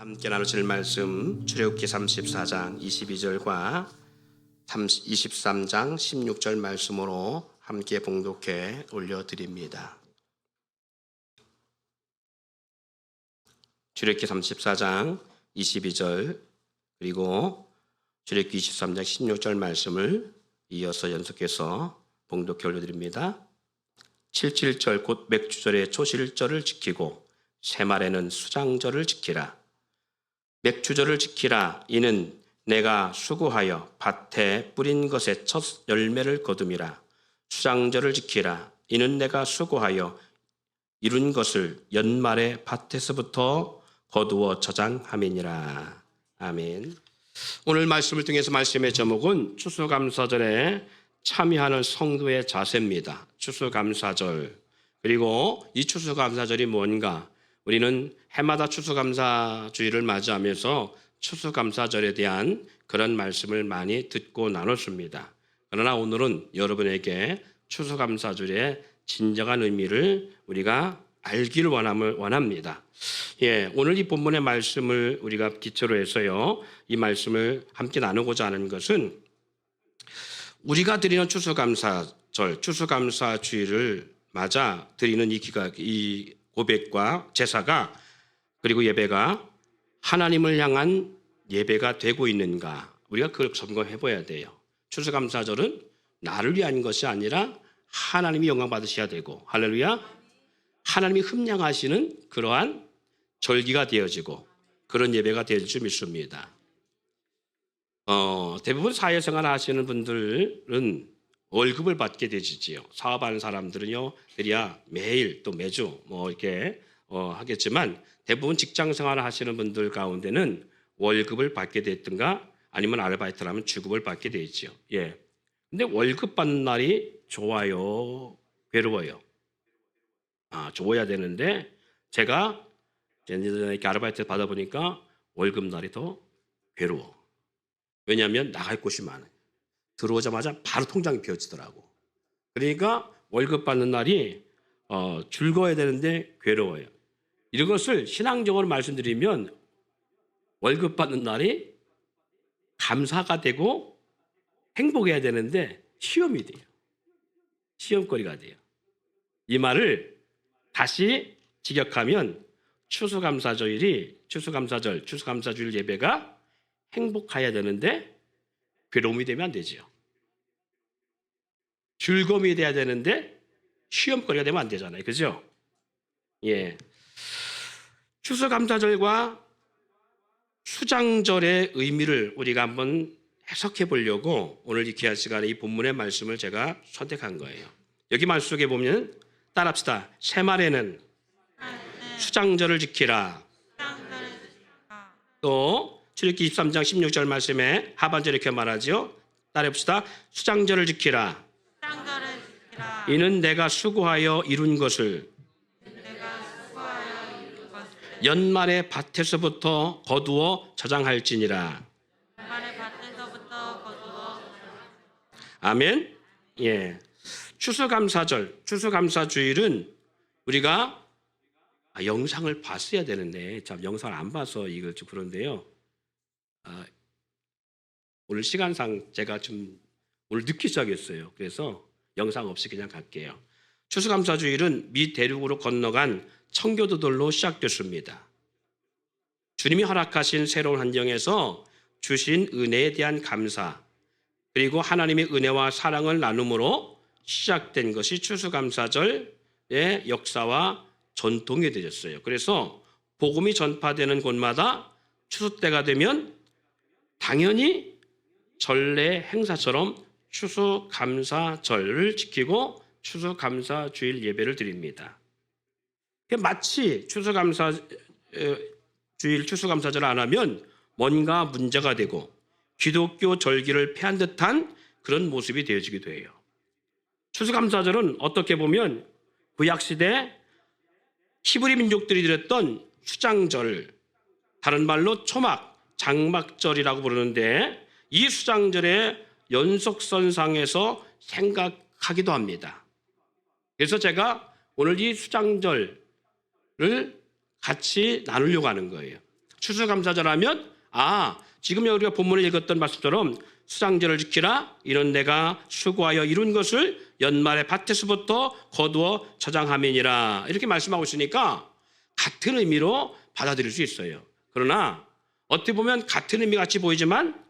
함께 나누실 말씀 출애굽기 34장 22절과 23장 16절 말씀으로 함께 봉독해 올려드립니다. 출애굽기 34장 22절 그리고 출애굽기 23장 16절 말씀을 이어서 연속해서 봉독해 올려드립니다. 77절 곧 맥주절의 초실절을 지키고 새말에는 수장절을 지키라. 맥주절을 지키라. 이는 내가 수고하여 밭에 뿌린 것의 첫 열매를 거둠이라. 수장절을 지키라. 이는 내가 수고하여 이룬 것을 연말에 밭에서부터 거두어 저장함이니라. 아멘. 오늘 말씀을 통해서 말씀의 제목은 추수감사절에 참여하는 성도의 자세입니다. 추수감사절. 그리고 이 추수감사절이 뭔가? 우리는 해마다 추수감사주일을 맞이하면서 추수감사절에 대한 그런 말씀을 많이 듣고 나눴습니다. 그러나 오늘은 여러분에게 추수감사절의 진정한 의미를 우리가 알기를 원합니다. 오늘 이 본문의 말씀을 우리가 기초로 해서요, 이 말씀을 함께 나누고자 하는 것은 우리가 드리는 추수감사절, 추수감사주일을 맞아 드리는 이 고백과 제사가 그리고 예배가 하나님을 향한 예배가 되고 있는가, 우리가 그걸 점검해 봐야 돼요. 추수감사절은 나를 위한 것이 아니라 하나님이 영광 받으셔야 되고, 할렐루야, 하나님이 흠양하시는 그러한 절기가 되어지고 그런 예배가 되어질 줄 믿습니다. 대부분 사회생활 하시는 분들은 월급을 받게 되지요. 사업하는 사람들은요, 그래야 매일 또 매주 이렇게 하겠지만, 대부분 직장 생활을 하시는 분들 가운데는 월급을 받게 됐든가 아니면 아르바이트를 하면 주급을 받게 되지요. 근데 월급 받는 날이 좋아요, 괴로워요? 좋아야 되는데, 제가 이렇게 아르바이트 받아보니까 월급 날이 더 괴로워. 왜냐하면 나갈 곳이 많아요. 들어오자마자 바로 통장이 비어지더라고. 그러니까 월급 받는 날이 즐거워야 되는데 괴로워요. 이것을 신앙적으로 말씀드리면 월급 받는 날이 감사가 되고 행복해야 되는데 시험이 돼요. 시험거리가 돼요. 이 말을 다시 직역하면 추수감사주일 예배가 행복해야 되는데 괴로움이 되면 안 되죠. 즐거움이 돼야 되는데 시험거리가 되면 안 되잖아요. 그죠? 추수감사절과 수장절의 의미를 우리가 한번 해석해 보려고 오늘 이 귀한 시간에 이 본문의 말씀을 제가 선택한 거예요. 여기 말씀 속에 보면 따라합시다. 새말에는 수장절을 지키라. 또 출애굽기 23장 16절 말씀에 하반절에 이렇게 말하죠. 따라해봅시다. 수장절을 지키라. 이는 내가 수고하여 이룬 것을 연말에 밭에서부터 거두어 저장할지니라. 아멘. 추수감사주일은 우리가 영상을 봤어야 되는데 참 영상을 안 봐서 이걸 좀 그런데요. 오늘 시간상 제가 좀 오늘 늦게 시작했어요. 그래서 영상 없이 그냥 갈게요. 추수감사주일은 미 대륙으로 건너간 청교도들로 시작됐습니다. 주님이 허락하신 새로운 환경에서 주신 은혜에 대한 감사, 그리고 하나님의 은혜와 사랑을 나눔으로 시작된 것이 추수감사절의 역사와 전통이 되었어요. 그래서 복음이 전파되는 곳마다 추수 때가 되면 당연히 전례 행사처럼 추수감사절을 지키고 추수감사주일 예배를 드립니다. 마치 추수감사절 안 하면 뭔가 문제가 되고 기독교 절기를 폐한 듯한 그런 모습이 되어지기도 해요. 추수감사절은 어떻게 보면 구약시대 히브리 민족들이 드렸던 수장절, 다른 말로 장막절이라고 부르는데, 이 수장절의 연속선상에서 생각하기도 합니다. 그래서 제가 오늘 이 수장절을 같이 나누려고 하는 거예요. 추수감사절하면 지금 우리가 본문에 읽었던 말씀처럼 수장절을 지키라 이는 내가 수고하여 이룬 것을 연말에 밭에서부터 거두어 저장함이니라 이렇게 말씀하고 있으니까 같은 의미로 받아들일 수 있어요. 그러나 어떻게 보면 같은 의미 같이 보이지만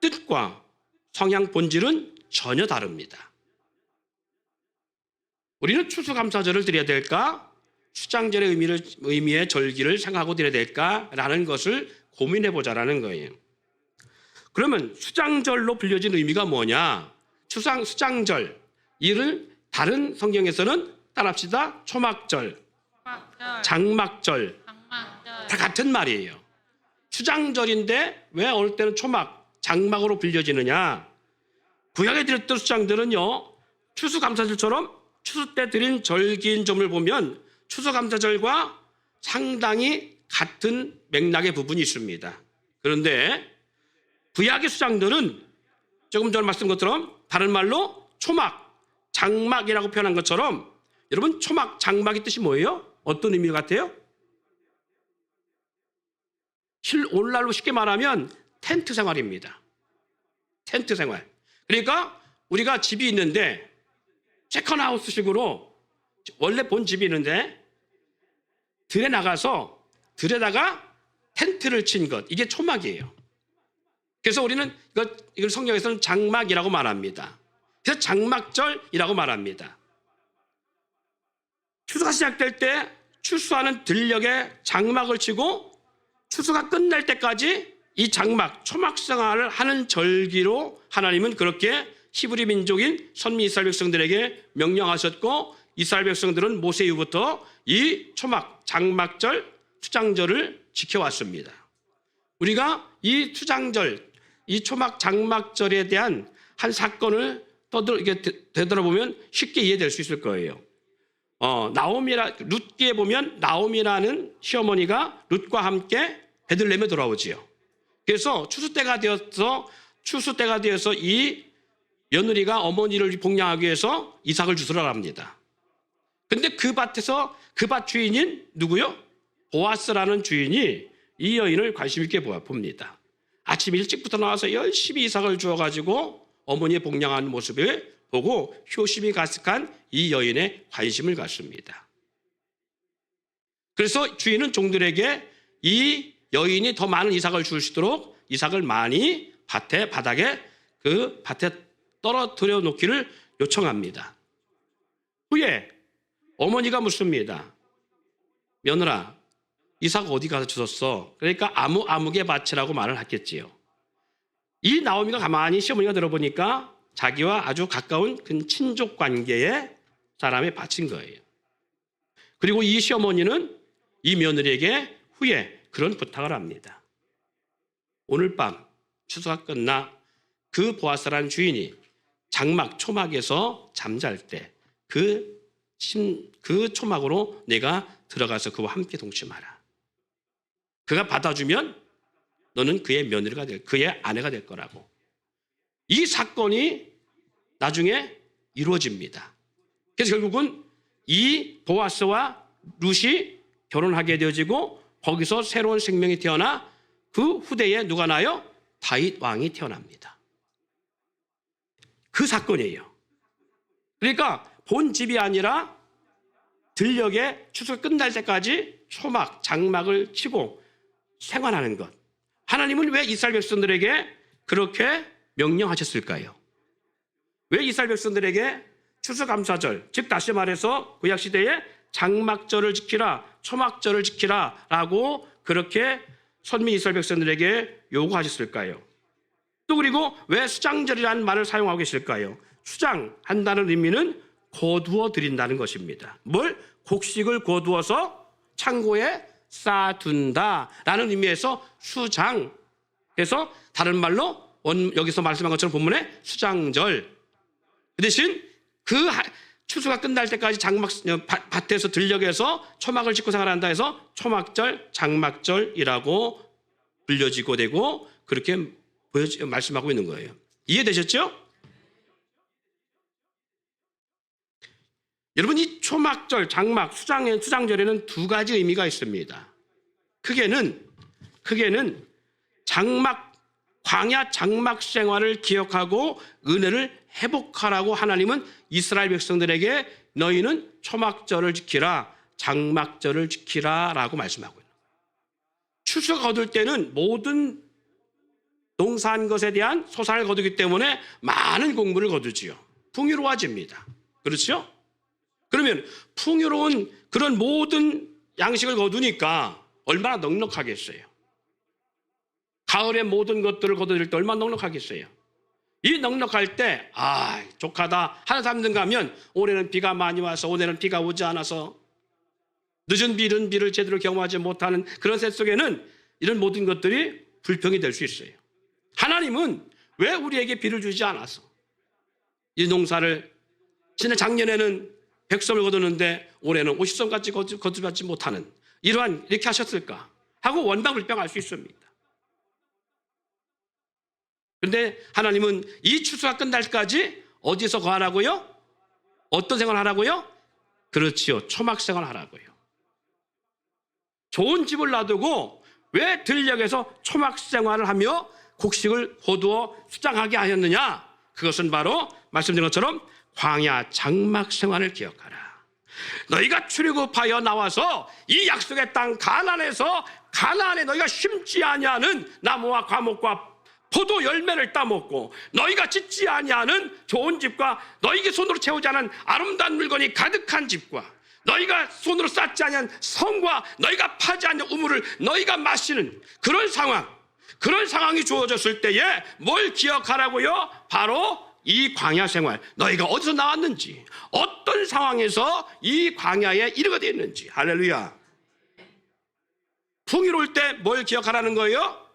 뜻과 성향 본질은 전혀 다릅니다. 우리는 추수감사절을 드려야 될까? 수장절의 의미의 절기를 생각하고 드려야 될까라는 것을 고민해 보자라는 거예요. 그러면 수장절로 불려진 의미가 뭐냐? 수장절 이를 다른 성경에서는 따라합시다. 초막절, 장막절 다 같은 말이에요. 수장절인데 왜 어느 때는 초막, 장막으로 불려지느냐? 구약에 드렸던 수장들은요 추수감사절처럼 추수 때 드린 절기인 점을 보면 추수감사절과 상당히 같은 맥락의 부분이 있습니다. 그런데 구약의 수장들은 조금 전에 말씀드린 것처럼 다른 말로 초막, 장막이라고 표현한 것처럼 여러분 초막, 장막의 뜻이 뭐예요? 어떤 의미 같아요? 오늘날로 쉽게 말하면 텐트 생활입니다. 텐트 생활. 그러니까 우리가 집이 있는데 세컨하우스식으로 원래 본 집이 있는데 들에 나가서 들에다가 텐트를 친 것 이게 초막이에요. 그래서 우리는 이걸 성경에서는 장막이라고 말합니다. 그래서 장막절이라고 말합니다. 추수가 시작될 때 추수하는 들녘에 장막을 치고 추수가 끝날 때까지 이 장막, 초막 생활을 하는 절기로 하나님은 그렇게 히브리 민족인 선미 이스라엘 백성들에게 명령하셨고 이스라엘 백성들은 모세 이후부터 이 초막, 장막절, 수장절을 지켜왔습니다. 우리가 이 수장절, 이 초막, 장막절에 대한 한 사건을 되돌아보면 쉽게 이해될 수 있을 거예요. 룻기에 보면 나오미라는 시어머니가 룻과 함께 베들레헴에 돌아오지요. 그래서 추수 때가 되어서 이 며느리가 어머니를 복양하기 위해서 이삭을 주스러 갑니다. 근데 그 밭에서 그 밭 주인인 누구요? 보아스라는 주인이 이 여인을 관심 있게 봅니다. 아침 일찍부터 나와서 열심히 이삭을 주어가지고 어머니의 복양하는 모습을 보고 효심이 가득한 이 여인의 관심을 갖습니다. 그래서 주인은 종들에게 이 여인이 더 많은 이삭을 줄 수 있도록 이삭을 많이 바닥에 그 밭에 떨어뜨려 놓기를 요청합니다. 후에 어머니가 묻습니다. 며느라, 이삭 어디 가서 주웠어? 그러니까 아무개 밭이라고 말을 했겠지요. 이 나오미가 가만히 시어머니가 들어보니까 자기와 아주 가까운 그 친족 관계의 사람이 바친 거예요. 그리고 이 시어머니는 이 며느리에게 후에 그런 부탁을 합니다. 오늘 밤 추수가 끝나 그 보아스라는 주인이 장막 초막에서 잠잘 때 그 초막으로 내가 들어가서 그와 함께 동침하라. 그가 받아주면 너는 그의 며느리가 그의 아내가 될 거라고. 이 사건이 나중에 이루어집니다. 그래서 결국은 이 보아스와 룻이 결혼하게 되어지고 거기서 새로운 생명이 태어나 그 후대에 누가 나요? 다윗 왕이 태어납니다. 그 사건이에요. 그러니까 본 집이 아니라 들녘에 추수가 끝날 때까지 초막, 장막을 치고 생활하는 것. 하나님은 왜 이스라엘 백성들에게 그렇게 명령하셨을까요? 왜 이스라엘 백성들에게 추수감사절, 즉 다시 말해서 구약시대에 장막절을 지키라, 초막절을 지키라 라고 그렇게 선미 이스라엘 백성들에게 요구하셨을까요? 또 그리고 왜 수장절이라는 말을 사용하고 계실까요? 수장한다는 의미는 거두어 드린다는 것입니다. 뭘? 곡식을 거두어서 창고에 쌓아둔다라는 의미에서 수장. 그래서 다른 말로 여기서 말씀한 것처럼 본문에 수장절. 그 대신 그 추수가 끝날 때까지 밭에서 들녘에서 초막을 짓고 생활한다 해서 초막절, 장막절이라고 불려지고 되고 그렇게 말씀하고 있는 거예요. 이해되셨죠? 여러분 이 초막절, 장막, 수장절에는 두 가지 의미가 있습니다. 크게는 크게는 광야 장막 생활을 기억하고 은혜를 회복하라고 하나님은 이스라엘 백성들에게 너희는 초막절을 지키라, 장막절을 지키라 라고 말씀하고 있는 거예요. 추수가 거둘 때는 모든 농사한 것에 대한 소산을 거두기 때문에 많은 공물을 거두지요. 풍요로워집니다. 그렇죠? 그러면 풍요로운 그런 모든 양식을 거두니까 얼마나 넉넉하겠어요. 가을에 모든 것들을 거두릴 때 얼마나 넉넉하겠어요. 이 넉넉할 때 족하다 하는 사람들 가면 올해는 비가 많이 와서 올해는 비가 오지 않아서 늦은 비를 제대로 경험하지 못하는 그런 셋 속에는 이런 모든 것들이 불평이 될 수 있어요. 하나님은 왜 우리에게 비를 주지 않아서 이 농사를 지난 작년에는 100섬을 거두는데 올해는 50섬까지 거두지 못하는 이렇게 하셨을까 하고 원망불평할 수 있습니다. 그런데 하나님은 이 추수가 끝날 때까지 어디서 거하라고요? 어떤 생활을 하라고요? 그렇지요. 초막생활을 하라고요. 좋은 집을 놔두고 왜 들녘에서 초막생활을 하며 곡식을 거두어 수장하게 하였느냐? 그것은 바로 말씀드린 것처럼 광야 장막생활을 기억하라. 너희가 출애굽하여 나와서 이 약속의 땅 가나안에 너희가 심지 아니하는 나무와 과목과 포도 열매를 따먹고 너희가 짓지 아니하는 좋은 집과 너희가 손으로 채우지 않은 아름다운 물건이 가득한 집과 너희가 손으로 쌓지 아니한 성과 너희가 파지 않는 우물을 너희가 마시는 그런 상황이 주어졌을 때에 뭘 기억하라고요? 바로 이 광야 생활, 너희가 어디서 나왔는지, 어떤 상황에서 이 광야에 이르게 됐는지. 할렐루야. 풍요로울 때 뭘 기억하라는 거예요?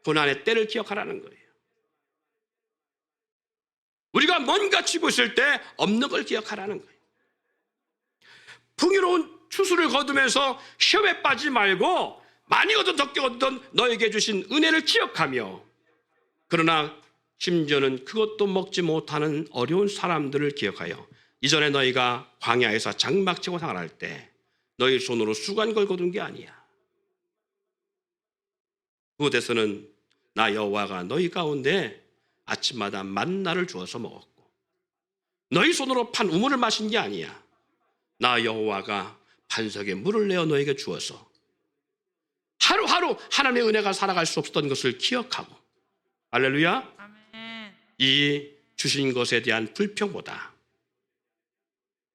고난의 때를 기억하라는 거예요. 우리가 뭔가 치고 있을 때 없는 걸 기억하라는 거예요. 풍요로운 추수를 거두면서 시험에 빠지지 말고 많이 얻은 적게 얻던 너에게 주신 은혜를 기억하며, 그러나 심지어는 그것도 먹지 못하는 어려운 사람들을 기억하여 이전에 너희가 광야에서 장막치고 생활할 때 너희 손으로 수간걸 거둔 게 아니야. 그곳에서는 나 여호와가 너희 가운데 아침마다 만나를 주어서 먹었고 너희 손으로 판 우물을 마신 게 아니야. 나 여호와가 반석에 물을 내어 너에게 주어서 하루하루 하나님의 은혜가 살아갈 수 없었던 것을 기억하고, 할렐루야. 아멘. 이 주신 것에 대한 불평보다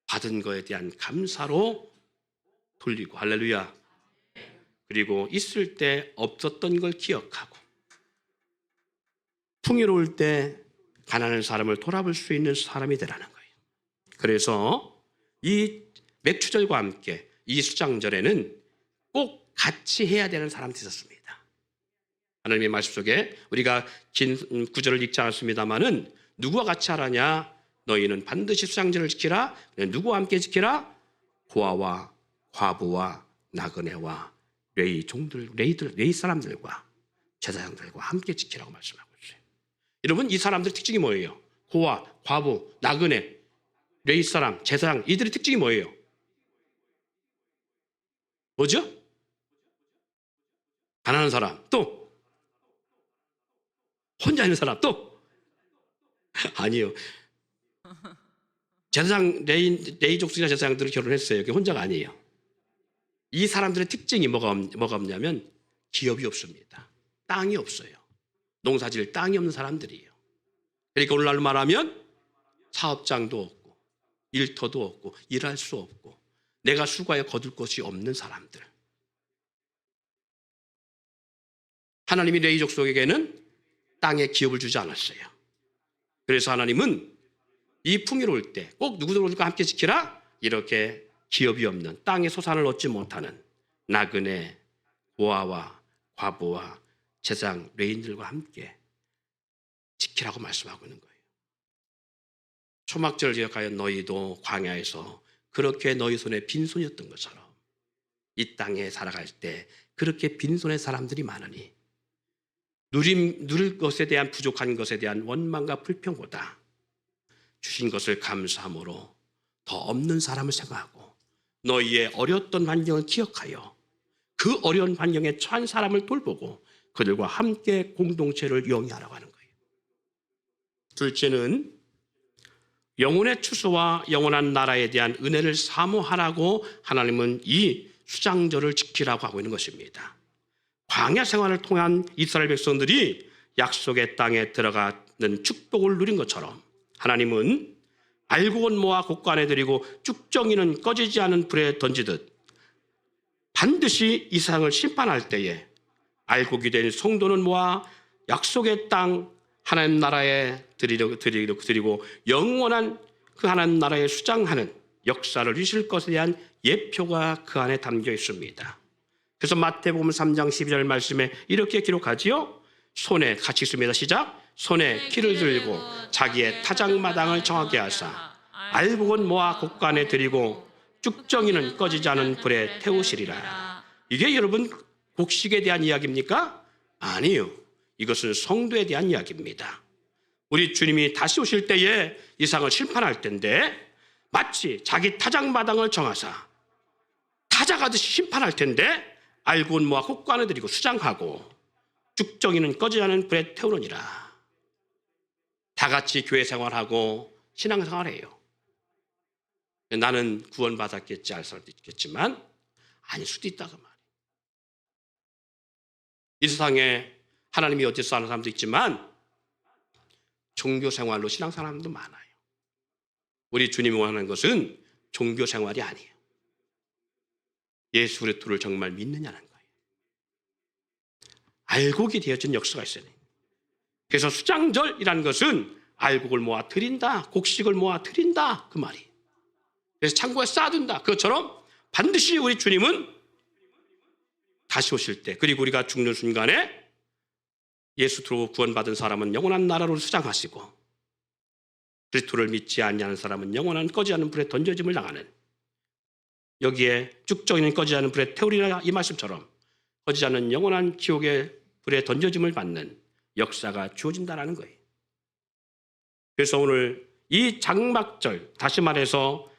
받은 것에 대한 감사로 돌리고, 할렐루야. 그리고 있을 때 없었던 걸 기억하고 풍요로울 때 가난한 사람을 돌아볼 수 있는 사람이 되라는 거예요. 그래서 이 맥추절과 함께 이 수장절에는 꼭 같이 해야 되는 사람들이 있었습니다. 하나님의 말씀 속에 우리가 긴 구절을 읽지 않았습니다마는 누구와 같이 하라냐? 너희는 반드시 수장절을 지키라. 누구와 함께 지키라? 고아와 과부와 나그네와 레위 사람들과 제사장들과 함께 지키라고 말씀하고 있어요. 여러분, 이 사람들의 특징이 뭐예요? 고아, 과부, 나그네, 레위 사람, 제사장, 이들의 특징이 뭐예요? 뭐죠? 가난한 사람, 또 혼자 있는 사람, 또 아니에요. 제사장, 레위 족속이나 제사장들은 결혼했어요. 그게 혼자가 아니에요. 이 사람들의 특징이 뭐가 없냐면 기업이 없습니다. 땅이 없어요. 농사질 땅이 없는 사람들이에요. 그러니까 오늘날로 말하면 사업장도 없고 일터도 없고 일할 수 없고 내가 수고하여 거둘 것이 없는 사람들. 하나님이 레위 족속에게는 땅에 기업을 주지 않았어요. 그래서 하나님은 이 풍요로울 때 꼭 누구들과 함께 지키라. 이렇게 기업이 없는 땅의 소산을 얻지 못하는 나그네, 고아와 과부와 제사장, 레위인들과 함께 지키라고 말씀하고 있는 거예요. 초막절을 기억하여 너희도 광야에서 그렇게 너희 손에 빈손이었던 것처럼 이 땅에 살아갈 때 그렇게 빈손의 사람들이 많으니 누릴 것에 대한 부족한 것에 대한 원망과 불평보다 주신 것을 감사함으로 더 없는 사람을 생각하고 너희의 어려웠던 환경을 기억하여 그 어려운 환경에 처한 사람을 돌보고 그들과 함께 공동체를 영위하라고 하는 거예요. 둘째는 영혼의 추수와 영원한 나라에 대한 은혜를 사모하라고 하나님은 이 수장절을 지키라고 하고 있는 것입니다. 광야 생활을 통한 이스라엘 백성들이 약속의 땅에 들어가는 축복을 누린 것처럼 하나님은 알곡은 모아 곡간에 들이고 쭉정이는 꺼지지 않은 불에 던지듯 반드시 이 세상을 심판할 때에 알곡이 된 성도는 모아 약속의 땅 하나님 나라에 드리고 영원한 그 하나님 나라에 수장하는 역사를 이루실 것에 대한 예표가 그 안에 담겨 있습니다. 그래서 마태복음 3장 12절 말씀에 이렇게 기록하지요. 손에 같이 있습니다. 시작. 손에 키를 들고 자기의 타작마당을 정하게 하사 알곡은 모아 곡간에 들이고 쭉정이는 꺼지지 않은 불에 태우시리라. 이게 여러분 곡식에 대한 이야기입니까? 아니요. 이것은 성도에 대한 이야기입니다. 우리 주님이 다시 오실 때에 이 세상을 심판할 때인데 마치 자기 타작마당을 정하사 타작하듯이 심판할 텐데 알곡은 모아 곡간에 들이고 수장하고 쭉정이는 꺼지지 않은 불에 태우느니라. 다 같이 교회 생활하고 신앙생활해요. 나는 구원받았겠지 할 사람도 있겠지만 아닐 수도 있다 그 말이에요. 이 세상에 하나님이 어디서 하는 사람도 있지만 종교생활로 신앙생활도 많아요. 우리 주님이 원하는 것은 종교생활이 아니에요. 예수 그리스도를 정말 믿느냐는 거예요. 알곡이 되어진 역사가 있어요. 그래서 수장절이라는 것은 알곡을 모아 드린다, 곡식을 모아 드린다 그 말이에요. 그래서 창고에 쌓아둔다. 그것처럼 반드시 우리 주님은 다시 오실 때 그리고 우리가 죽는 순간에 예수로 구원받은 사람은 영원한 나라로 수장하시고 그리스도를 믿지 않는 사람은 영원한 꺼지지 않는 불에 던져짐을 당하는 여기에 쭉정이는 꺼지지 않는 불에 태우리라 이 말씀처럼 꺼지지 않는 영원한 지옥의 불에 던져짐을 받는 역사가 주어진다는 거예요. 그래서 오늘 이 장막절 다시 말해서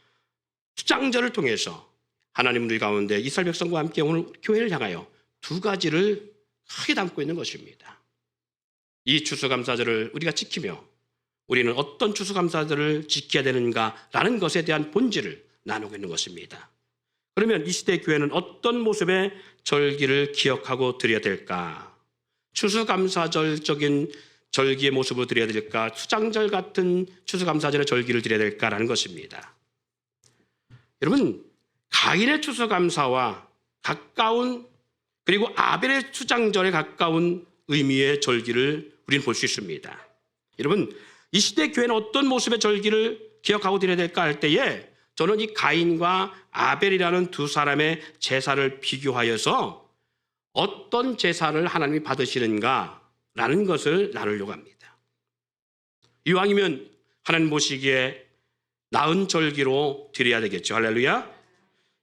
수장절을 통해서 하나님 우리 가운데 이스라엘 백성과 함께 오늘 교회를 향하여 두 가지를 크게 담고 있는 것입니다. 이 추수감사절을 우리가 지키며 우리는 어떤 추수감사절을 지켜야 되는가라는 것에 대한 본질을 나누고 있는 것입니다. 그러면 이 시대 교회는 어떤 모습의 절기를 기억하고 드려야 될까? 추수감사절적인 절기의 모습을 드려야 될까? 수장절 같은 추수감사절의 절기를 드려야 될까라는 것입니다. 여러분 가인의 추수감사와 가까운 그리고 아벨의 수장절에 가까운 의미의 절기를 우리는 볼 수 있습니다. 여러분 이 시대 교회는 어떤 모습의 절기를 기억하고 드려야 될까 할 때에 저는 이 가인과 아벨이라는 두 사람의 제사를 비교하여서 어떤 제사를 하나님이 받으시는가라는 것을 나누려고 합니다. 이왕이면 하나님 보시기에 나은 절기로 드려야 되겠죠. 할렐루야.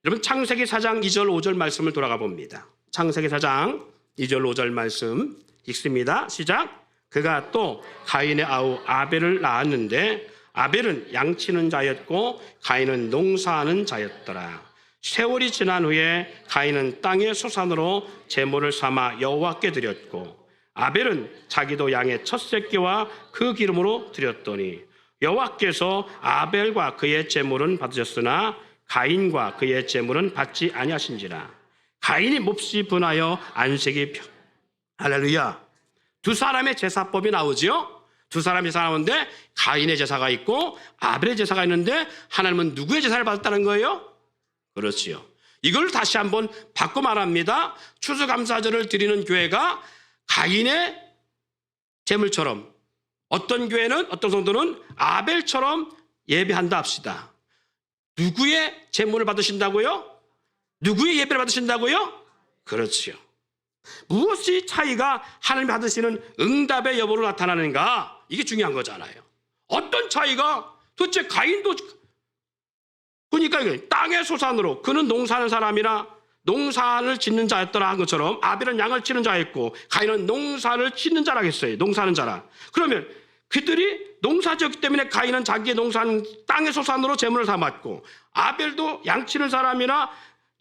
여러분 창세기 4장 2절 5절 말씀을 돌아가 봅니다. 창세기 4장 2절 5절 말씀 읽습니다. 시작. 그가 또 가인의 아우 아벨을 낳았는데 아벨은 양치는 자였고 가인은 농사하는 자였더라. 세월이 지난 후에 가인은 땅의 소산으로 제물을 삼아 여호와께 드렸고 아벨은 자기도 양의 첫 새끼와 그 기름으로 드렸더니 여호와께서 아벨과 그의 제물은 받으셨으나 가인과 그의 제물은 받지 아니하신지라. 가인이 몹시 분하여 안색이 할렐루야. 두 사람의 제사법이 나오죠. 두 사람의 제사 나오는데 가인의 제사가 있고 아벨의 제사가 있는데 하나님은 누구의 제사를 받았다는 거예요? 그렇지요. 이걸 다시 한번 바꿔 말합니다. 추수감사절을 드리는 교회가 가인의 제물처럼 어떤 교회는 어떤 성도는 아벨처럼 예배한다 합시다. 누구의 제물을 받으신다고요? 누구의 예배를 받으신다고요? 그렇지요. 무엇이 차이가 하나님 받으시는 응답의 여부로 나타나는가? 이게 중요한 거잖아요. 어떤 차이가 도대체 가인도 보니까 땅의 소산으로 그는 농사하는 사람이나 농사를 짓는 자였더라 한 것처럼 아벨은 양을 치는 자였고 가인은 농사를 짓는 자라겠어요. 농사하는 자라. 그러면 그들이 농사지었기 때문에 가인은 자기의 농사하는 땅의 소산으로 제물을 삼았고 아벨도 양 치는 사람이나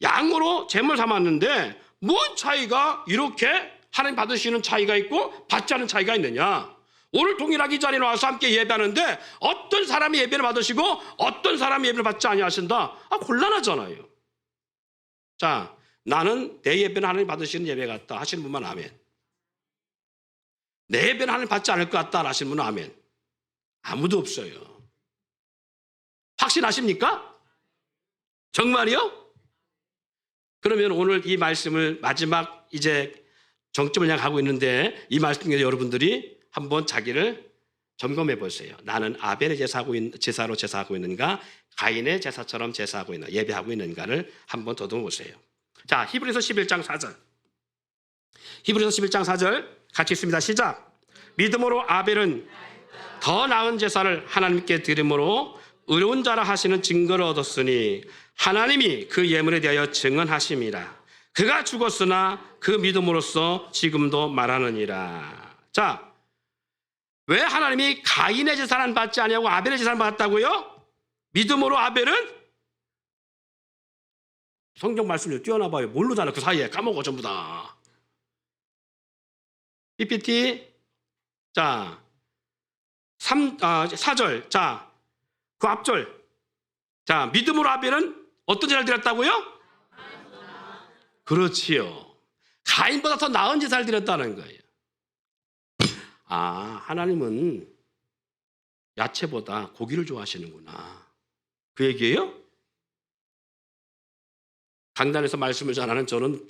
양으로 제물을 삼았는데 뭔 차이가 이렇게 하나님 받으시는 차이가 있고 받지 않은 차이가 있느냐? 오늘 동일하게 이 자리에 와서 함께 예배하는데 어떤 사람이 예배를 받으시고 어떤 사람이 예배를 받지 아니하신다? 곤란하잖아요. 자, 나는 내 예배는 하나님 받으시는 예배 같다 하시는 분만 아멘. 내 예배는 하나님 받지 않을 것 같다 하시는 분은 아멘. 아무도 없어요. 확신하십니까? 정말이요? 그러면 오늘 이 말씀을 마지막 이제 정점을 향하고 있는데 이 말씀 중에 여러분들이 한번 자기를 점검해 보세요. 나는 아벨의 제사로 제사하고 있는가, 가인의 제사처럼 제사하고 있나, 예배하고 있는가를 한번 더듬어 보세요. 자, 히브리서 11장 4절. 히브리서 11장 4절 같이 있습니다. 시작. 믿음으로 아벨은 더 나은 제사를 하나님께 드림으로 의로운 자라 하시는 증거를 얻었으니 하나님이 그 예물에 대하여 증언하심이라. 그가 죽었으나 그 믿음으로써 지금도 말하느니라. 자, 왜 하나님이 가인의 제사는 받지 아니하고 아벨의 제사를 받았다고요? 믿음으로 아벨은 성경 말씀을 뛰어나 봐요. 모르잖아. 그 사이에 까먹어 전부 다. PPT. 자, 4절. 자, 그 앞절. 자, 믿음으로 아벨은 어떤 제사를 드렸다고요? 그렇지요. 가인보다 더 나은 제사를 드렸다는 거예요. 하나님은 야채보다 고기를 좋아하시는구나. 그 얘기예요? 강단에서 말씀을 전하는 저는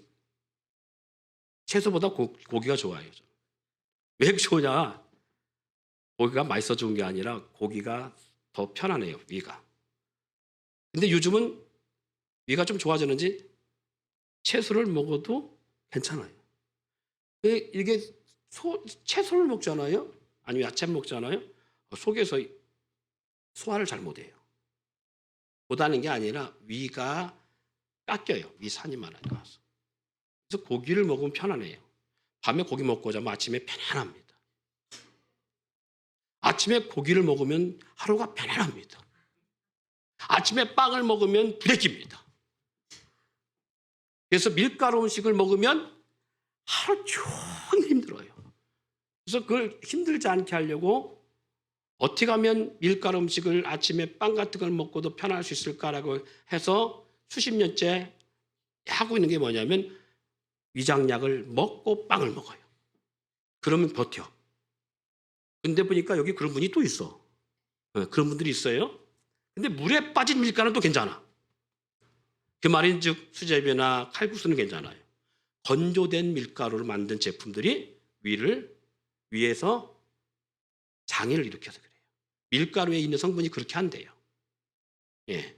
채소보다 고기가 좋아요. 왜 좋으냐? 고기가 맛있어 좋은 게 아니라 고기가 더 편안해요, 위가. 근데 요즘은 위가 좀 좋아졌는지 채소를 먹어도 괜찮아요. 이게 채소를 먹잖아요? 아니면 야채를 먹잖아요? 속에서 소화를 잘 못해요. 못하는 게 아니라 위가 깎여요. 위 산이 많아요. 그래서 고기를 먹으면 편안해요. 밤에 고기 먹고 자면 아침에 편안합니다. 아침에 고기를 먹으면 하루가 편안합니다. 아침에 빵을 먹으면 부대낍니다. 그래서 밀가루 음식을 먹으면 하루 종일 힘들어요. 그래서 그걸 힘들지 않게 하려고 어떻게 하면 밀가루 음식을 아침에 빵 같은 걸 먹고도 편안할 수 있을까라고 해서 수십 년째 하고 있는 게 뭐냐면 위장약을 먹고 빵을 먹어요. 그러면 버텨. 근데 보니까 여기 그런 분이 또 있어. 그런 분들이 있어요. 근데 물에 빠진 밀가루는 또 괜찮아. 그 말인즉 수제비나 칼국수는 괜찮아요. 건조된 밀가루를 만든 제품들이 위에서 장애를 일으켜서 그래요. 밀가루에 있는 성분이 그렇게 한대요. 예.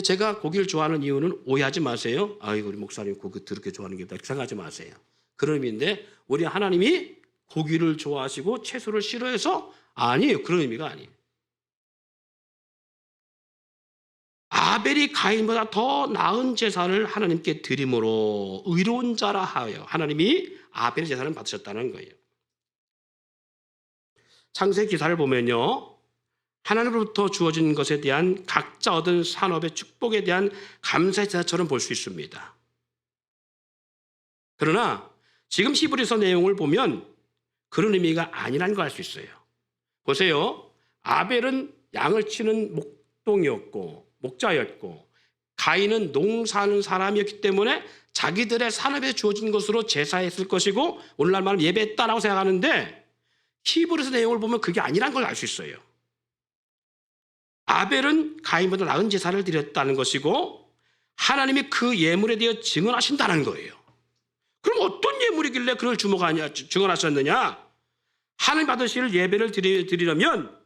제가 고기를 좋아하는 이유는 오해하지 마세요. 아이고 우리 목사님 고기 그렇게 좋아하는 게 있다 생각하지 마세요. 그런 의미인데 우리 하나님이 고기를 좋아하시고 채소를 싫어해서 아니에요. 그런 의미가 아니에요. 아벨이 가인보다 더 나은 제사를 하나님께 드림으로 의로운 자라 하여 하나님이 아벨의 제사를 받으셨다는 거예요. 창세기 기사를 보면요. 하나님으로부터 주어진 것에 대한 각자 얻은 산업의 축복에 대한 감사의 제사처럼 볼 수 있습니다. 그러나 지금 히브리서 내용을 보면 그런 의미가 아니라는 걸 알 수 있어요. 보세요. 아벨은 양을 치는 목자였고 가인은 농사하는 사람이었기 때문에 자기들의 산업에 주어진 것으로 제사했을 것이고 오늘날 말하면 예배했다라고 생각하는데 히브리서 내용을 보면 그게 아니라는 걸 알 수 있어요. 아벨은 가인보다 나은 제사를 드렸다는 것이고 하나님이 그 예물에 대해 증언하신다는 거예요. 그럼 어떤 예물이길래 그걸 증언하셨느냐? 하나님 받으실 예배를 드리려면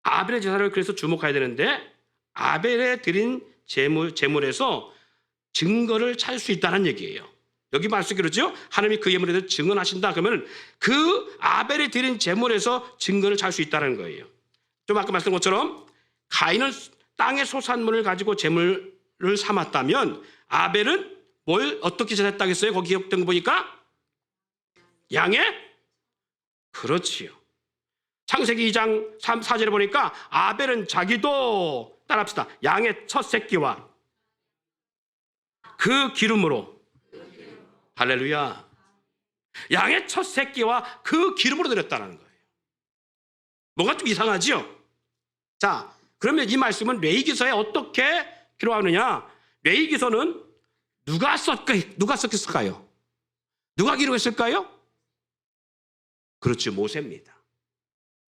아벨의 제사를 그래서 주목해야 되는데 아벨에 드린 제물에서 증거를 찾을 수 있다는 얘기예요. 여기 말씀 그러죠? 하나님이 그 예물에 대해 증언하신다. 그러면 그 아벨에 드린 제물에서 증거를 찾을 수 있다는 거예요. 좀 아까 말씀드린 것처럼 가인은 땅의 소산물을 가지고 제물을 삼았다면 아벨은 뭘 어떻게 제사했다고 했어요? 거기 기록된 거 보니까 양의? 그렇지요. 창세기 2장 4절에 보니까 아벨은 자기도 따라합시다. 양의 첫 새끼와 그 기름으로 할렐루야. 양의 첫 새끼와 그 기름으로 드렸다는 거예요. 뭔가 좀 이상하죠? 자, 그러면 이 말씀은 레위기서에 어떻게 기록하느냐? 레위기서는 누가 썼을까요? 누가 기록했을까요? 그렇죠, 모세입니다.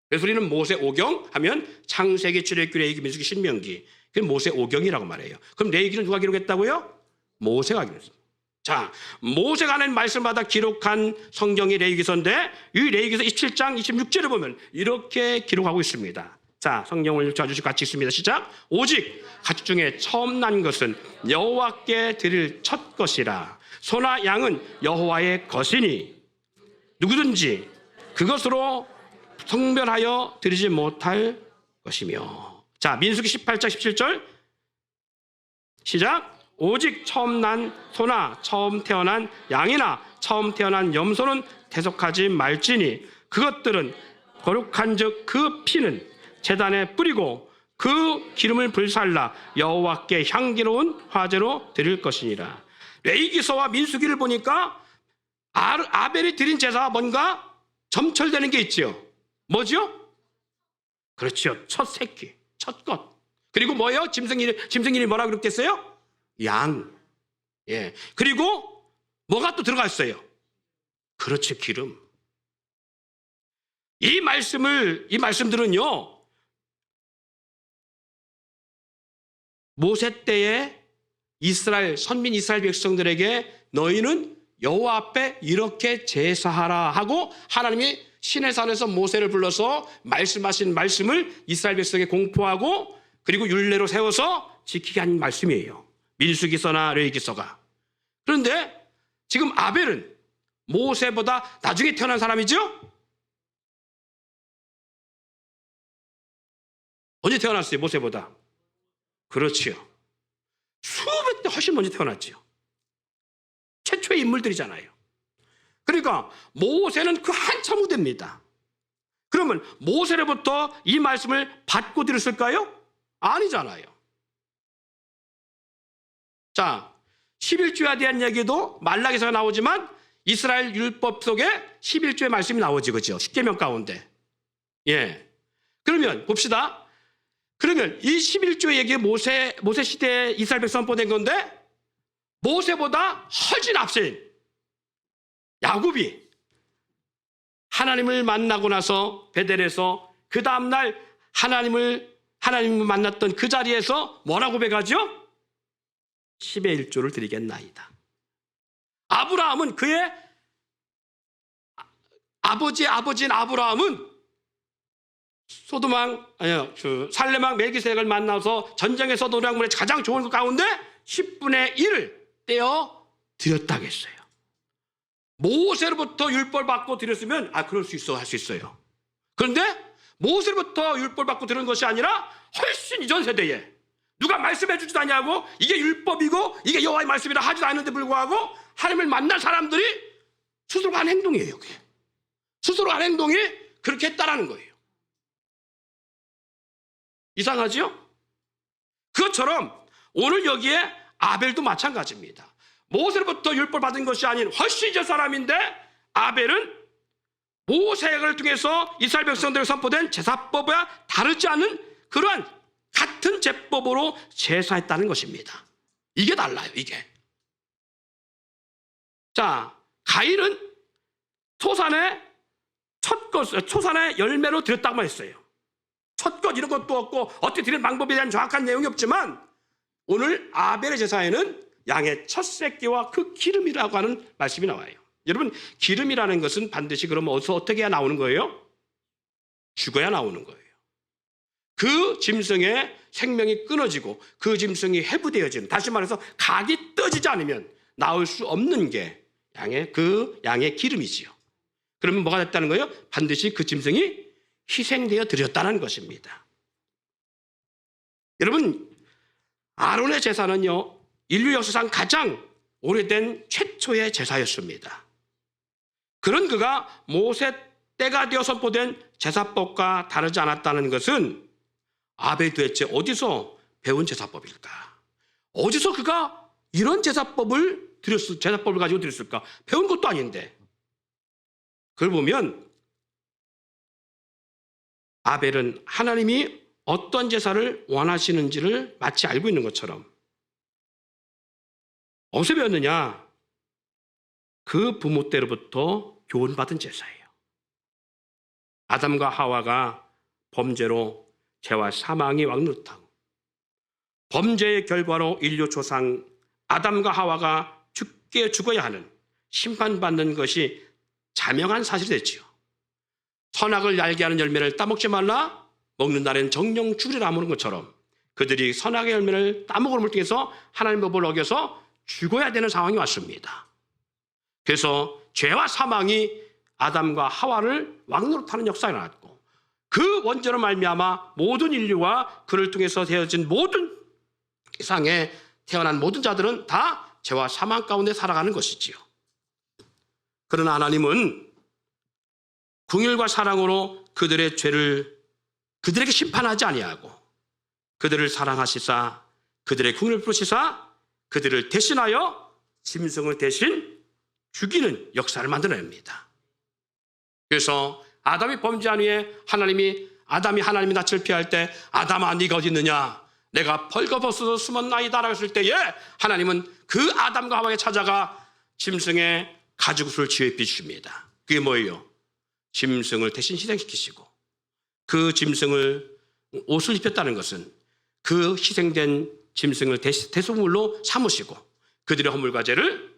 그래서 우리는 모세 오경 하면 창세기, 출애굽기, 레위기, 민수기, 신명기, 그게 모세 오경이라고 말해요. 그럼 레위기는 누가 기록했다고요? 모세가 기록했습니다. 자, 모세가 하는 말씀마다 기록한 성경이 레위기서인데 이 레위기서 27장 26절을 보면 이렇게 기록하고 있습니다. 자, 성경을 찾아주시고 같이 읽습니다. 시작. 오직 가축 중에 처음 난 것은 여호와께 드릴 첫 것이라. 소나 양은 여호와의 것이니 누구든지 그것으로 성별하여 드리지 못할 것이며. 자, 민수기 18장 17절 시작. 오직 처음 난 소나 처음 태어난 양이나 처음 태어난 염소는 대속하지 말지니 그것들은 거룩한즉 그 피는 제단에 뿌리고 그 기름을 불살라 여호와께 향기로운 화제로 드릴 것이니라. 레위기서와 민수기를 보니까 아벨이 드린 제사가 뭔가 점철되는 게 있죠. 뭐죠? 그렇죠. 첫 새끼, 첫 것. 그리고 뭐예요? 짐승이 뭐라 그랬겠어요? 양. 예. 그리고 뭐가 또 들어가 있어요? 그렇죠. 기름. 이 말씀들은요, 모세 때에 선민 이스라엘 백성들에게 너희는 여호와 앞에 이렇게 제사하라 하고 하나님이 시내산에서 모세를 불러서 말씀하신 말씀을 이스라엘 백성에 공포하고 그리고 율례로 세워서 지키게 한 말씀이에요. 민수기서나 레위기서가. 그런데 지금 아벨은 모세보다 나중에 태어난 사람이죠? 언제 태어났어요? 모세보다? 그렇지요. 수백 대 훨씬 먼저 태어났지요. 최초의 인물들이잖아요. 그러니까 모세는 그 한참 후대입니다. 그러면 모세로부터 이 말씀을 받고 들었을까요? 아니잖아요. 자, 11조에 대한 얘기도 말라기서가 나오지만 이스라엘 율법 속에 11조의 말씀이 나오지, 그죠? 10계명 가운데. 예. 그러면 봅시다. 그러면 이 11조의 얘기 모세 시대에 이스라엘 백성 선포된 건데 모세보다 훨씬 앞서인 야곱이 하나님을 만나고 나서 베델에서 그 다음날 하나님을 만났던 그 자리에서 뭐라고 고백하죠? 10의 1조를 드리겠나이다. 아브라함은 그의 아버지의 아버지인 아브라함은 살레망 멜기세덱을 만나서 전쟁에서 노량물에 가장 좋은 것 가운데 10분의 1을 떼어 드렸다고 했어요. 모세로부터 율법 받고 드렸으면 그럴 수 있어, 할 수 있어요. 그런데 모세로부터 율법 받고 드린 것이 아니라 훨씬 이전 세대에 누가 말씀해 주지도 않냐고 이게 율법이고 이게 여호와의 말씀이라 하지도 않는데 불구하고 하나님을 만난 사람들이 스스로가 한 행동이에요. 그게. 스스로 한 행동이 그렇게 했다라는 거예요. 이상하죠? 그것처럼 오늘 여기에 아벨도 마찬가지입니다. 모세로부터 율법 받은 것이 아닌 훨씬 전 사람인데 아벨은 모세를 통해서 이스라엘 백성들에게 선포된 제사법과 다르지 않은 그러한 같은 제법으로 제사했다는 것입니다. 이게 달라요, 이게. 자, 가인은 초산의 초산의 열매로 드렸다고 했어요. 첫 것 이런 것도 없고 어떻게 드리는 방법에 대한 정확한 내용이 없지만 오늘 아벨의 제사에는 양의 첫 새끼와 그 기름이라고 하는 말씀이 나와요. 여러분, 기름이라는 것은 반드시 그러면 어떻게 해야 나오는 거예요? 죽어야 나오는 거예요. 그 짐승의 생명이 끊어지고 그 짐승이 해부되어지는, 다시 말해서 각이 떠지지 않으면 나올 수 없는 게 양의 기름이지요. 그러면 뭐가 됐다는 거예요? 반드시 그 짐승이 희생되어 드렸다는 것입니다. 여러분, 아론의 제사는요, 인류 역사상 가장 오래된 최초의 제사였습니다. 그런 그가 모세 때가 되어 선포된 제사법과 다르지 않았다는 것은 아벨이 도대체 어디서 배운 제사법일까? 어디서 그가 이런 제사법을 제사법을 가지고 드렸을까? 배운 것도 아닌데. 그걸 보면 아벨은 하나님이 어떤 제사를 원하시는지를 마치 알고 있는 것처럼 어디서 배웠느냐? 그 부모 때로부터 교훈받은 제사예요. 아담과 하와가 범죄로 죄와 사망이 왕노릇하고 범죄의 결과로 인류 조상 아담과 하와가 죽어야 하는 심판받는 것이 자명한 사실이 됐지요. 선악을 알게 하는 열매를 따먹지 말라, 먹는 날엔 정령 죽으리라 하는 것처럼 그들이 선악의 열매를 따먹음을 통해서 하나님의 법을 어겨서 죽어야 되는 상황이 왔습니다. 그래서 죄와 사망이 아담과 하와를 왕노릇하는 역사가 일어났고 그 원죄로 말미암아 모든 인류와 그를 통해서 되어진 모든 세상에 태어난 모든 자들은 다 죄와 사망 가운데 살아가는 것이지요. 그러나 하나님은 긍휼과 사랑으로 그들의 죄를 그들에게 심판하지 아니하고 그들을 사랑하시사 그들의 긍휼을 베푸시사 그들을 대신하여 짐승을 대신 죽이는 역사를 만들어냅니다. 그래서 아담이 범죄한 후에 아담이 하나님의 낯을 피할 때 아담아 네가 어디 있느냐? 내가 벌거벗어서 숨었나이다라고 했을 때에 하나님은 그 아담과 하와에 찾아가 짐승의 가죽옷을 지어 입히십니다. 그게 뭐예요? 짐승을 대신 희생시키시고 그 짐승을 옷을 입혔다는 것은 그 희생된 짐승을 대속물로 삼으시고 그들의 허물과 죄를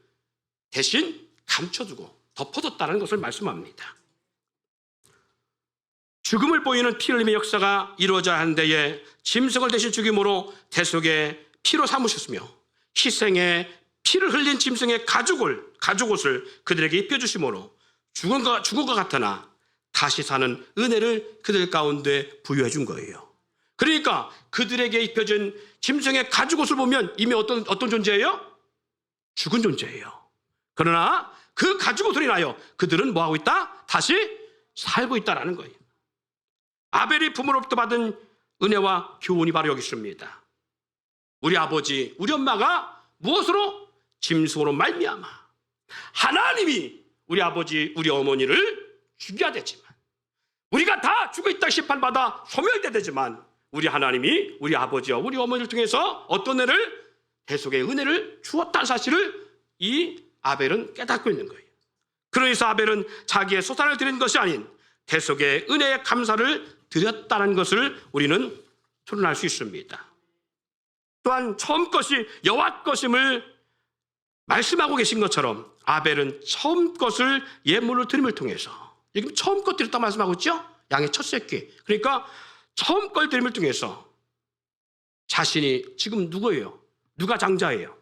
대신 감춰두고 덮어뒀다는 것을 말씀합니다. 죽음을 보이는 피 흘림의 역사가 이루어져야 하는 데에 짐승을 대신 죽임으로 대속의 피로 삼으셨으며 희생의 피를 흘린 짐승의 가죽옷을 그들에게 입혀주심으로 죽은 것 같으나 다시 사는 은혜를 그들 가운데 부여해 준 거예요. 그러니까 그들에게 입혀진 짐승의 가죽옷을 보면 이미 어떤 존재예요? 죽은 존재예요. 그러나 그 가죽옷을 인하여 그들은 뭐하고 있다? 다시 살고 있다라는 거예요. 아벨이 부모로부터 받은 은혜와 교훈이 바로 여기 있습니다. 우리 아버지, 우리 엄마가 무엇으로? 짐승으로 말미암아 하나님이 우리 아버지, 우리 어머니를 죽여야 되지만 우리가 다 죽어있다 심판받아 소멸돼야 되지만 우리 하나님이 우리 아버지와 우리 어머니를 통해서 어떤 은혜를? 대속의 은혜를 주었다는 사실을 이 아벨은 깨닫고 있는 거예요. 그러면서 아벨은 자기의 소산을 드린 것이 아닌 대속의 은혜의 감사를 드렸다는 것을 우리는 토론할 수 있습니다. 또한 처음 것이 여호와 것임을 말씀하고 계신 것처럼 아벨은 처음 것을 예물로 드림을 통해서 여기 처음 것 드렸다고 말씀하고 있죠? 양의 첫 새끼. 그러니까 처음 걸 드림을 통해서 자신이 지금 누구예요? 누가 장자예요?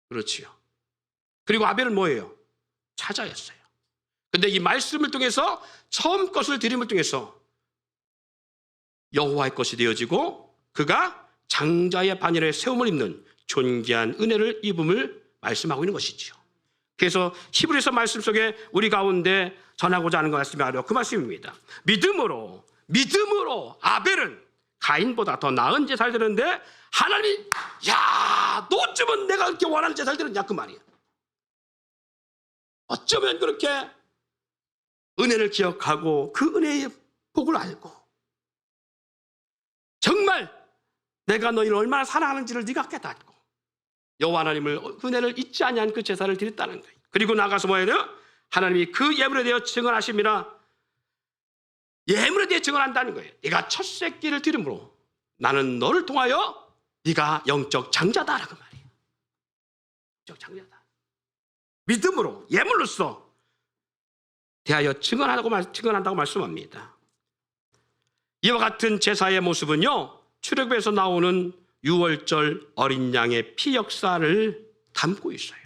그렇지요. 그리고 아벨은 뭐예요? 차자였어요. 근데 이 말씀을 통해서 처음 것을 드림을 통해서 여호와의 것이 되어지고 그가 장자의 반열에 세움을 입는 존귀한 은혜를 입음을 말씀하고 있는 것이지요. 그래서 히브리서 말씀 속에 우리 가운데 전하고자 하는 말씀이 바로 그 말씀입니다. 믿음으로 아벨은 가인보다 더 나은 제사를 드렸는데 하나님이 야, 너 어쩌면 내가 그렇게 원하는 제사를 드렸냐 그 말이야. 어쩌면 그렇게 은혜를 기억하고 그 은혜의 복을 알고 정말 내가 너희를 얼마나 사랑하는지를 네가 깨닫고 여호와 하나님을 은혜를 잊지 아니한 그 제사를 드렸다는 거예요. 그리고 나가서 뭐해야 돼요? 하나님이 그 예물에 대해 증언하십니다. 예물에 대해 증언한다는 거예요. 네가 첫 새끼를 드림으로 나는 너를 통하여 네가 영적 장자다라고 말이에요. 영적 장자다. 믿음으로 예물로서 대하여 증언한다고 말씀합니다. 이와 같은 제사의 모습은요, 출애굽에서 나오는 유월절 어린 양의 피 역사를 담고 있어요.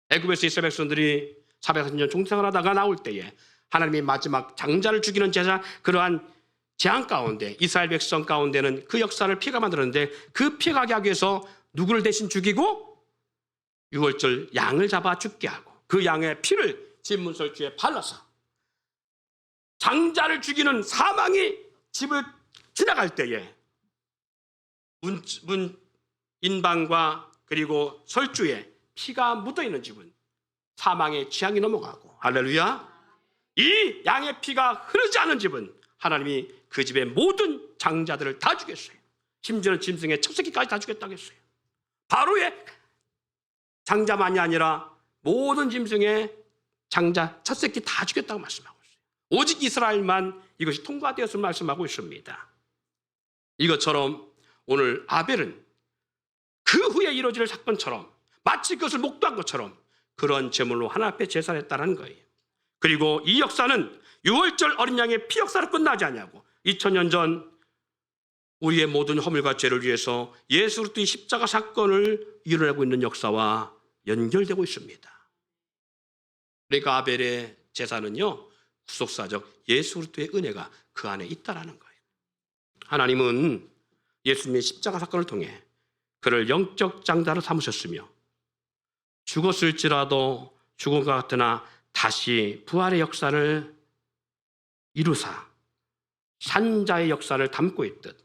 애굽에서 이스라엘 백성들이 440년 종생을 하다가 나올 때에 하나님이 마지막 장자를 죽이는 제사, 그러한 재앙 가운데 이스라엘 백성 가운데는 그 역사를 피가 만들었는데 그 피가 가게 하기 위해서 누구를 대신 죽이고 유월절 양을 잡아 죽게 하고 그 양의 피를 진문설주에 발라서 장자를 죽이는 사망이 집을 지나갈 때에 인방과 그리고 설주에 피가 묻어있는 집은 사망의 지향이 넘어가고, 할렐루야, 이 양의 피가 흐르지 않은 집은 하나님이 그 집의 모든 장자들을 다 죽였어요. 심지어는 짐승의 첫 새끼까지 다 죽였다고 했어요. 바로의 장자만이 아니라 모든 짐승의 장자 첫 새끼 다 죽였다고 말씀하고 있어요. 오직 이스라엘만 이것이 통과되었음을 말씀하고 있습니다. 이것처럼 오늘 아벨은 그 후에 이루어질 사건처럼 마치 그것을 목도한 것처럼 그런 제물로 하나님 앞에 제사를 했다는 거예요. 그리고 이 역사는 유월절 어린 양의 피 역사로 끝나지 않냐고, 2000년 전 우리의 모든 허물과 죄를 위해서 예수 그리스도의 십자가 사건을 이뤄내고 있는 역사와 연결되고 있습니다. 그러니까 아벨의 제사는요, 구속사적 예수 그리스도의 은혜가 그 안에 있다라는 거예요. 하나님은 예수님의 십자가 사건을 통해 그를 영적 장자로 삼으셨으며 죽었을지라도 죽은 것 같으나 다시 부활의 역사를 이루사 산자의 역사를 담고 있듯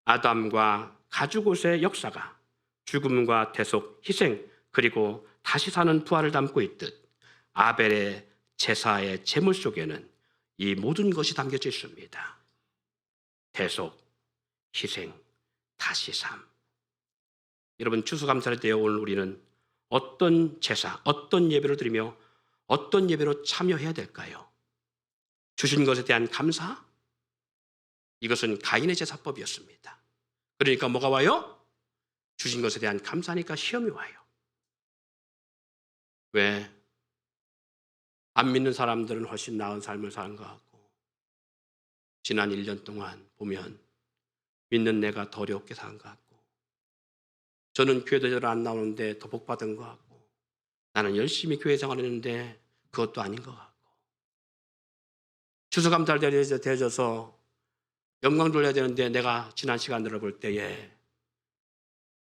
아담과 가죽옷의 역사가 죽음과 대속, 희생, 그리고 다시 사는 부활을 담고 있듯 아벨의 제사의 제물 속에는 이 모든 것이 담겨져 있습니다. 대속, 희생, 다시 삶. 여러분, 추수감사를 때에 오늘 우리는 어떤 제사, 어떤 예배를 드리며 어떤 예배로 참여해야 될까요? 주신 것에 대한 감사? 이것은 가인의 제사법이었습니다. 그러니까 뭐가 와요? 주신 것에 대한 감사니까 시험이 와요. 왜? 안 믿는 사람들은 훨씬 나은 삶을 사는 것 같고, 지난 1년 동안 보면 믿는 내가 더 어렵게 사는 것 같고, 저는 교회도 잘 안 나오는데 더 복받은 것 같고, 나는 열심히 교회 생활했는데 그것도 아닌 것 같고, 추수감사를 대줘서 영광 돌려야 되는데 내가 지난 시간들을 볼 때에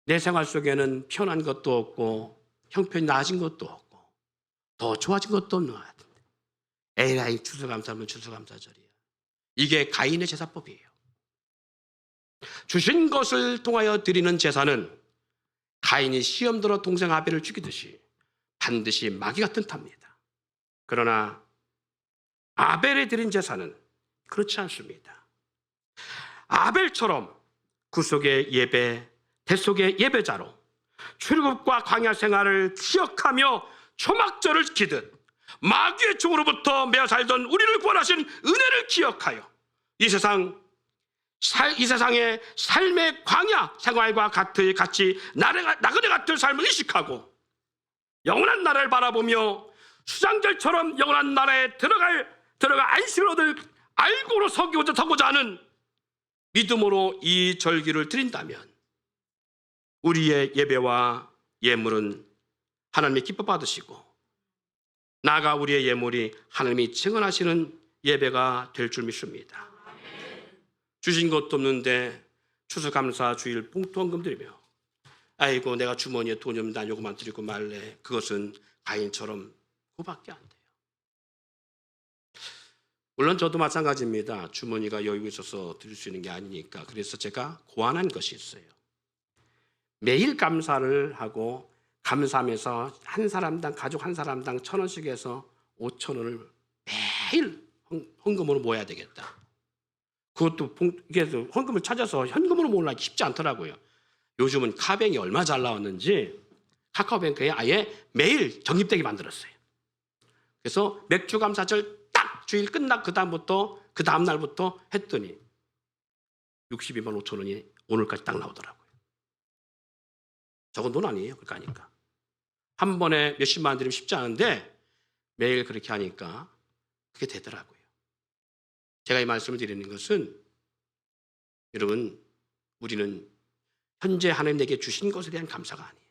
내 생활 속에는 편한 것도 없고 형편이 나아진 것도 없고 더 좋아진 것도 없는 것 같은데, 에라이, 추수감사하면 추수감사절이야. 이게 가인의 제사법이에요. 주신 것을 통하여 드리는 제사는 가인이 시험 들어 동생 아벨을 죽이듯이 반드시 마귀가 튼탑니다. 그러나 아벨에 드린 제사는 그렇지 않습니다. 아벨처럼 구속의 예배, 대속의 예배자로 출애굽과 광야 생활을 기억하며 초막절을 지키듯 마귀의 종으로부터 매어 살던 우리를 구원하신 은혜를 기억하여 이 세상의 삶의 광야 생활과 같이 나그네 같은 삶을 의식하고 영원한 나라를 바라보며 수장절처럼 영원한 나라에 들어가 안식을 얻을 알고로 서고자 하는 믿음으로 이 절기를 드린다면 우리의 예배와 예물은 하나님이 기뻐 받으시고, 나아가 우리의 예물이 하나님이 증언하시는 예배가 될 줄 믿습니다. 주신 것도 없는데 추수감사 주일 봉투헌금 드리며 아이고 내가 주머니에 돈이 없는데 난 요것만 드리고 말래, 그것은 가인처럼 그거밖에 안 돼요. 물론 저도 마찬가지입니다. 주머니가 여유가 있어서 드릴 수 있는 게 아니니까. 그래서 제가 고안한 것이 있어요. 매일 감사를 하고 감사하면서 한 사람당, 가족 한 사람당 1,000원씩 해서 5,000원을 매일 헌금으로 모아야 되겠다. 그것도 이게 헌금을 찾아서 현금으로 모으기 쉽지 않더라고요. 요즘은 카뱅이 얼마 잘 나왔는지 카카오뱅크에 아예 매일 적립되게 만들었어요. 그래서 맥주 감사절 딱 주일 끝나 그 다음 날부터 했더니 62만 5천 원이 오늘까지 딱 나오더라고요. 저건 돈 아니에요. 그러니까 하니까 한 번에 몇십만 원 드리면 쉽지 않은데 매일 그렇게 하니까 그게 되더라고요. 제가 이 말씀을 드리는 것은 여러분, 우리는 현재 하나님 내게 주신 것에 대한 감사가 아니에요.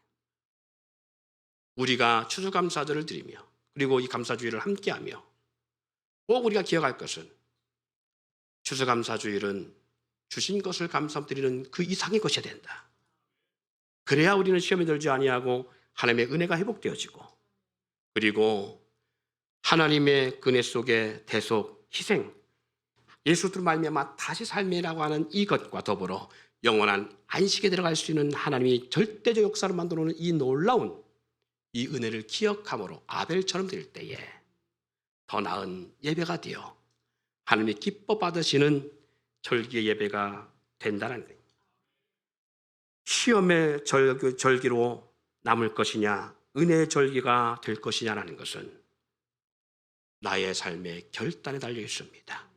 우리가 추수감사절을 드리며 그리고 이 감사주일을 함께하며 꼭 우리가 기억할 것은 추수감사주일은 주신 것을 감사드리는 그 이상의 것이 된다. 그래야 우리는 시험에 들지 아니하고 하나님의 은혜가 회복되어지고, 그리고 하나님의 은혜 속에 대속, 희생, 예수로 말미암아 다시 삶이라고 하는 이것과 더불어 영원한 안식에 들어갈 수 있는 하나님이 절대적 역사를 만들어 놓은 이 놀라운 이 은혜를 기억함으로 아벨처럼 될 때에 더 나은 예배가 되어 하나님이 기뻐 받으시는 절기의 예배가 된다는 거예요. 시험의 절기로 남을 것이냐, 은혜의 절기가 될 것이냐라는 것은 나의 삶의 결단에 달려 있습니다.